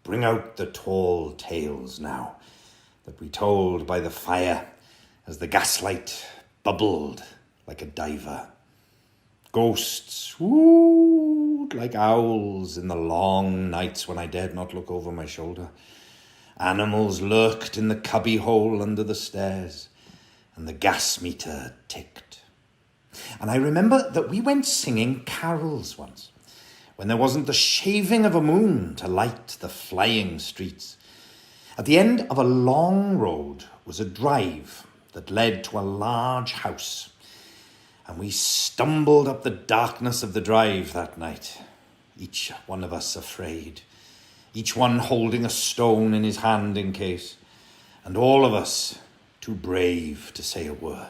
Bring out the tall tales now that we told by the fire as the gaslight bubbled like a diver. Ghosts wooed like owls in the long nights when I dared not look over my shoulder. Animals lurked in the cubby hole under the stairs, and the gas meter ticked. And I remember that we went singing carols once, when there wasn't the shaving of a moon to light the flying streets. At the end of a long road was a drive that led to a large house, and we stumbled up the darkness of the drive that night, each one of us afraid, each one holding a stone in his hand in case, and all of us too brave to say a word.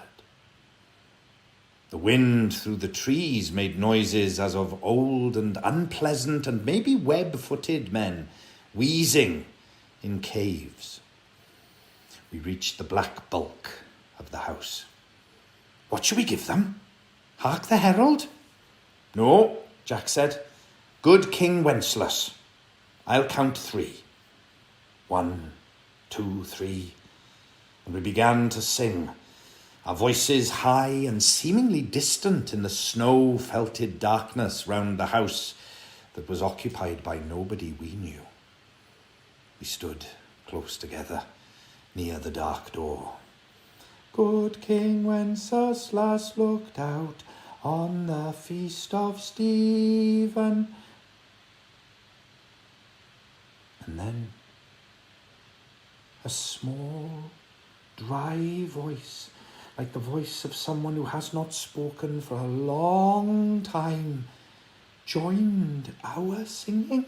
The wind through the trees made noises as of old and unpleasant and maybe web-footed men wheezing in caves. We reached the black bulk of the house. What shall we give them? Hark the herald? No, Jack said. Good King Wenceslas. I'll count 3. 1, 2, 3. And we began to sing, our voices high and seemingly distant in the snow-felted darkness round the house that was occupied by nobody we knew. We stood close together near the dark door. Good King Wenceslas looked out on the feast of Stephen. And then a small, dry voice, like the voice of someone who has not spoken for a long time, joined our singing.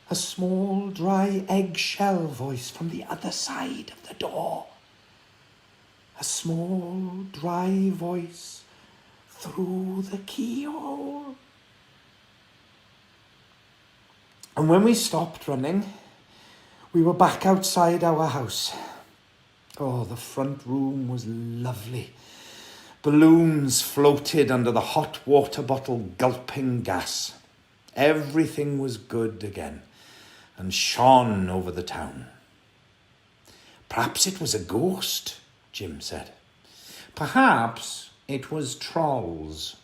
A small, dry eggshell voice from the other side of the door. A small, dry voice through the keyhole. And when we stopped running, we were back outside our house. Oh, the front room was lovely. Balloons floated under the hot water bottle gulping gas. Everything was good again and shone over the town. Perhaps it was a ghost, Jim said. Perhaps it was trolls,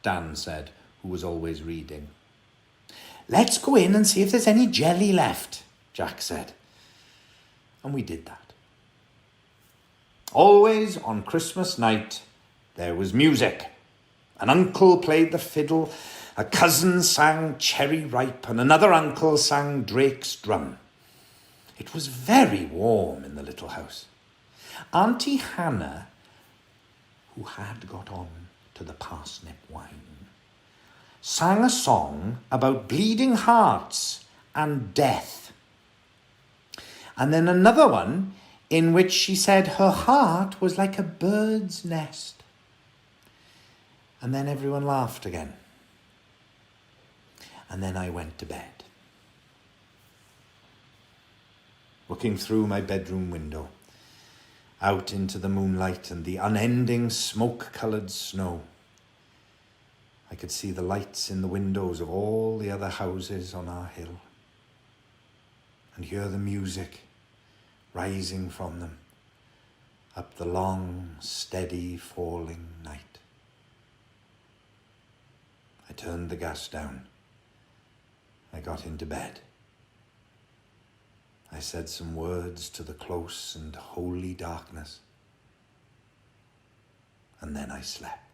Dan said, who was always reading. Let's go in and see if there's any jelly left, Jack said. And we did that. Always on Christmas night, there was music. An uncle played the fiddle, a cousin sang Cherry Ripe, and another uncle sang Drake's Drum. It was very warm in the little house. Auntie Hannah, who had got on to the parsnip wine, sang a song about bleeding hearts and death. And then another one in which she said her heart was like a bird's nest. And then everyone laughed again. And then I went to bed. Looking through my bedroom window, out into the moonlight and the unending smoke-coloured snow, I could see the lights in the windows of all the other houses on our hill and hear the music rising from them up the long, steady falling night. I turned the gas down. I got into bed. I said some words to the close and holy darkness, and then I slept.